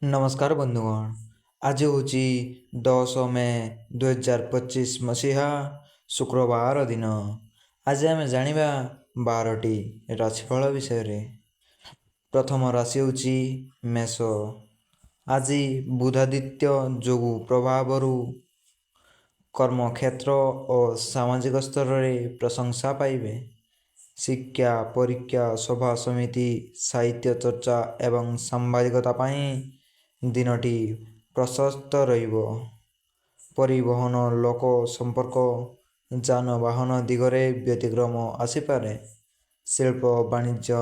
नमस्कार बंधुगण। आज हूँ 10 मे 2025 मसीहा शुक्रवार दिन। आज आम जानिबा 12टी राशिफल विषय। प्रथम राशि हूँ मेष। आज बुधादित्य जोगु प्रभावरू कर्मक्षेत्र और सामाजिक स्तर में प्रशंसा पाइबे। शिक्षा, परीक्षा, सभा समिति, साहित्य चर्चा एवं सांबादिकता दिनटी प्रशस्त रहिबो। परिवहन, लोक संपर्क, जानवाहन दिगरे व्यतिक्रम आसीपारे। शिल्प, वाणिज्य,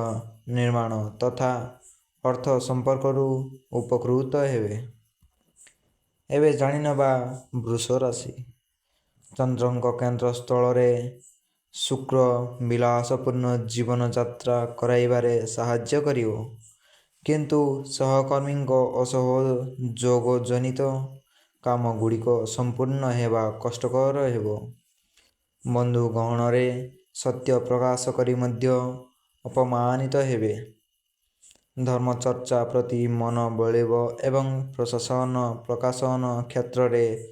निर्माण तथा अर्थ संपर्करू उपकृत हेबे। एबे जानिनबा वृष राशि। चंद्रଙ୍କ केन्द्र स्थल शुक्र विलासपूर्ण जीवन यात्रा कराइबारे साहाय्य करिवो, किंतु सहकर्मी असहयोग जनित काम गुड़िक संपूर्ण हेबा कष्टकर हेबो। बंधु गहन सत्य प्रकाश करी मध्य अपमानित हेबे। धर्मचर्चा प्रति मन बलिब एवं प्रकाशन क्षेत्र में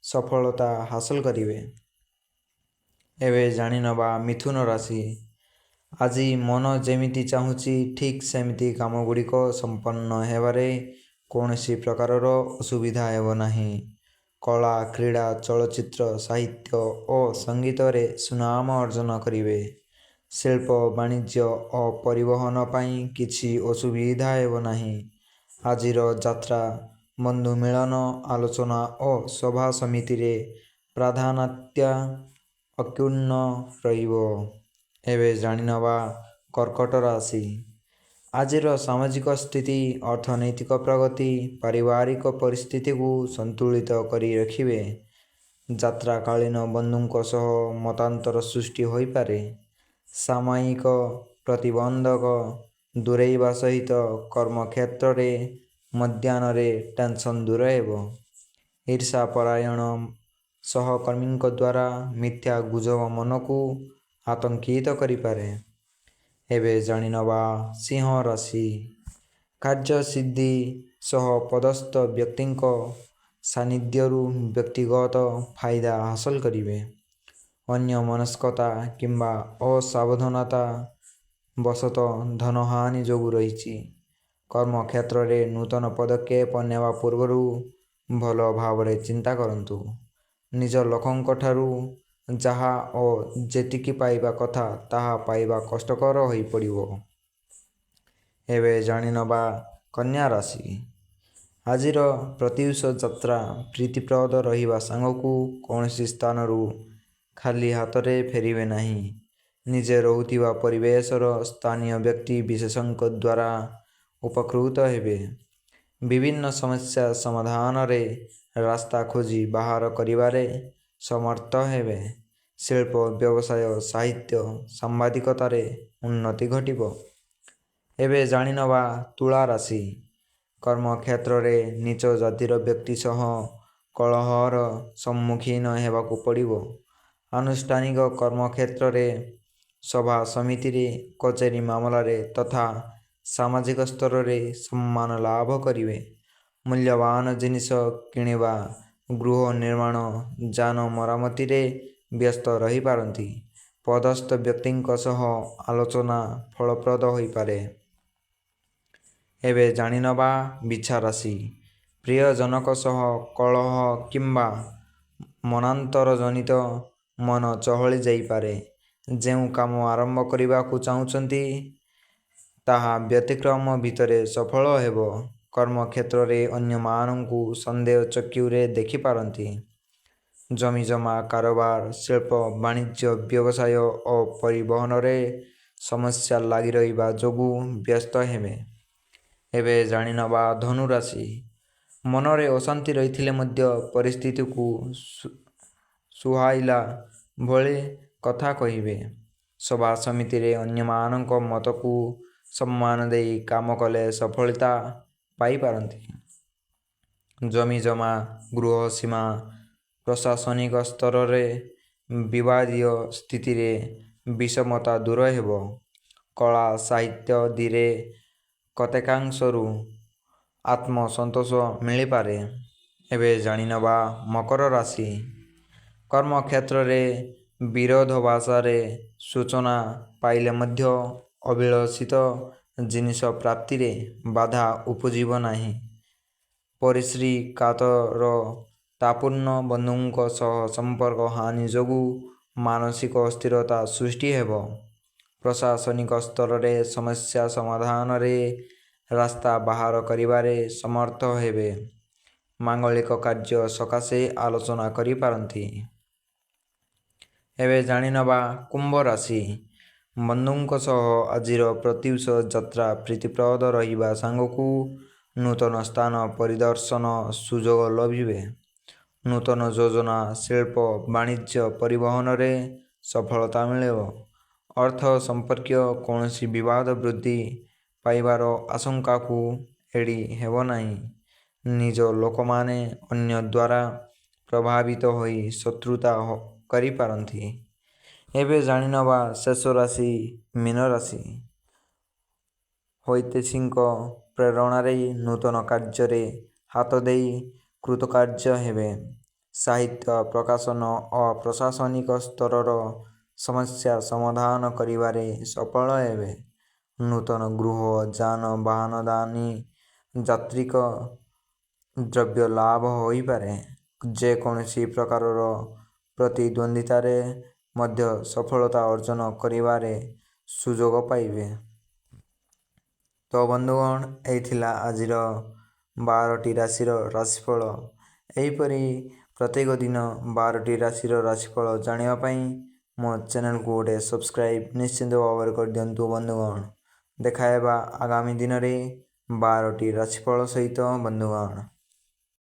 सफलता हासिल करिवे। एवं जानिनबा मिथुन राशि। आज मन जेमिति चाहूची ठीक सेमिति काम गुड़िक संपन्न हेबारे कौनसी प्रकारर असुविधा हेब नाही। कला, क्रीड़ा, चलचित्र, साहित्य और संगीत रे सुनाम अर्जन करिवे। शिल्प, वाणिज्य और परिवहन पाई किछि असुविधा हेब नाही। आजिर यात्रा बंधु मिलन, आलोचना और सभा समिति रे प्राधान्यता अक्षुण्ण रहिबो। एबे जानिनबा कर्कट राशि। आजिर सामाजिक स्थिति, अर्थनैतिक प्रगति, पारिवारिक परिस्थिति को संतुलित करी रखिबे। यात्रा कालीन बंधुंक सह मतांतर सृष्टि होई पारे। सामयिक प्रतिबंधक दूरेइबा सहित कर्मक्षेत्र रे मध्याह्न रे टेंशन दूर हेबो। ईर्षा परायण सहकर्मी द्वारा मिथ्या गुजब मन को आतंकित करि पारे। एबे जानिनबा सिंह राशि। कार्य सिद्धि सह पदस्थ व्यक्ति सानिध्यरु व्यक्तिगत फायदा हासिल करिवे। अन्य मनस्कता किंबा असावधानता बसत धनहानि जोगु रही। कर्मक्षेत्र रे नूतन पदक्षेप नेवा पूर्वरु भल भावरे चिंता करंतु। निज लोकंक ठारू जहा और जेतिकी पाइबा कथा ताहा पाइबा कष्टकर होई पड़िबो। एबे जानिनबा कन्या राशि। आजिर प्रत्युष यात्रा प्रीतिप्रद रहिबा सांगकु कौनसी स्थानरू खाली हाथरे फेरिबे नाही। निजे रहुथिबा परिवेशर स्थानीय व्यक्ति विशेषज्ञ द्वारा उपकृत हेबे। विभिन्न समस्या समाधान रे रास्ता खोजी बाहर करिबारे समर्थ हेबे। शिल्प, व्यवसाय, साहित्य, सांबादिकता रे उन्नति घटिबो। एबे जानिनबा तुला राशि। कर्मक्षेत्र रे नीच जातिर व्यक्ति सह कलहर सम्मुखीन हेबाकु पड़िबो। आनुष्ठानिक कर्मक्षेत्र रे सभा समिति रे कचेरी मामला रे तथा सामाजिक स्तर रे सम्मान लाभ करिवे। मूल्यवान जिनिस किणिबा, गृह निर्माण, जान मरामती रे व्यस्त रही पारंती। पदस्थ व्यक्तिंक सह आलोचना फलप्रद होई पारे। एबे जानिनबा बिछा राशि। प्रियजनक सह कलह किंबा मनांतर जनित मन चहली जाई पारे। जेउ काम आरंभ करिबा को चाहुचंती ताहा व्यतिक्रम भितरे सफल हेबो। कर्मक्षेत्र रे अन्य मानंकु संदेह चक्षुरे देखि पारंती। जमीजमा कारोबार, शिल्प, वाणिज्य, व्यवसाय और परिवहन रे समस्या लागी रहिबा जोगु व्यस्त हेबे। एबे जानिनबा धनु राशि। मनरे अशांति रहिथिले मध्य परिस्थिति को सुहाइला भले कथा कहिबे। सभा समिति रे अन्य मानक मत को सम्मान देई काम कले सफलता पाई पारंती। जमी जमा, गृह सीमा, प्रशासनिक स्तर रे विवादीय स्थिति रे विषमता दूर हेबो। कला, साहित्य दिरे कतेकांशरू ଆତ୍ମସନ୍ତୋଷ ମିଳିପାରେ। ଏବେ ଜାଣିନେବା ମକର ରାଶି। କର୍ମକ୍ଷେତ୍ରରେ ବିରୋଧାଭାସରେ ସୂଚନା ପାଇଲେ ମଧ୍ୟ ଅଭିଳଷିତ ଜିନିଷ ପ୍ରାପ୍ତିରେ ବାଧା ଉପୁଜିବ ନାହିଁ। ପରିଶ୍ରୀ କାତରତାପୂର୍ଣ୍ଣ ବନ୍ଧୁଙ୍କ ସହ ସମ୍ପର୍କ ହାନି ଯୋଗୁଁ ମାନସିକ ଅସ୍ଥିରତା ସୃଷ୍ଟି ହେବ। ପ୍ରଶାସନିକ ସ୍ତରରେ ସମସ୍ୟା ସମାଧାନରେ ରାସ୍ତା ବାହାର କରିବାରେ ସମର୍ଥ ହେବେ। ମାଙ୍ଗଳିକ କାର୍ଯ୍ୟ ସକାଶେ ଆଲୋଚନା କରିପାରନ୍ତି। ଏବେ ଜାଣିନେବା କୁମ୍ଭ ରାଶି। ବନ୍ଧୁଙ୍କ ସହ ଆଜିର ପ୍ରତ୍ୟୁଷ ଯାତ୍ରା ପ୍ରୀତିପ୍ରଦ ରହିବା ସାଙ୍ଗକୁ ନୂତନ ସ୍ଥାନ ପରିଦର୍ଶନ ସୁଯୋଗ ଲଭିବେ। ନୂତନ ଯୋଜନା, ଶିଳ୍ପ, ବାଣିଜ୍ୟ, ପରିବହନରେ ସଫଳତା ମିଳିବ। ଅର୍ଥ ସମ୍ପର୍କୀୟ କୌଣସି ବିବାଦ ବୃଦ୍ଧି ପାଇବାର ଆଶଙ୍କାକୁ ଏଡ଼ି ହେବ ନାହିଁ। ନିଜ ଲୋକମାନେ ଅନ୍ୟ ଦ୍ୱାରା ପ୍ରଭାବିତ ହୋଇ ଶତ୍ରୁତା କରିପାରନ୍ତି। ଏବେ ଜାଣିନେବା ଶେଷ ରାଶି ମୀନ ରାଶି। ହୈତେଶୀଙ୍କ ପ୍ରେରଣାରେ ନୂତନ କାର୍ଯ୍ୟରେ ହାତ ଦେଇ କୃତକାର୍ଯ୍ୟ ହେବେ। ସାହିତ୍ୟ, ପ୍ରକାଶନ ଓ ପ୍ରଶାସନିକ ସ୍ତରର ସମସ୍ୟା ସମାଧାନ କରିବାରେ ସଫଳ ହେବେ। ନୂତନ ଗୃହ, ଯାନବାହନାଦି ଯାନ୍ତ୍ରିକ ଦ୍ରବ୍ୟ ଲାଭ ହୋଇପାରେ। ଯେ କୌଣସି ପ୍ରକାରର ପ୍ରତିଦ୍ୱନ୍ଦ୍ୱିତାରେ ମଧ୍ୟ ସଫଳତା ଅର୍ଜନ କରିବାରେ ସୁଯୋଗ ପାଇବେ। ତ ବନ୍ଧୁଗଣ, ଏହି ଥିଲା ଆଜିର 12ଟି ରାଶିର ରାଶିଫଳ। ଏହିପରି ପ୍ରତ୍ୟେକ ଦିନ 12ଟି ରାଶିର ରାଶିଫଳ ଜାଣିବା ପାଇଁ ମୋ ଚ୍ୟାନେଲକୁ ଗୋଟେ ସବସ୍କ୍ରାଇବ୍ ନିଶ୍ଚିନ୍ତ ଭାବରେ କରିଦିଅନ୍ତୁ ବନ୍ଧୁଗଣ। ଦେଖା ହେବା ଆଗାମୀ ଦିନରେ 12ଟି ରାଶିଫଳ ସହିତ ବନ୍ଧୁଗଣ।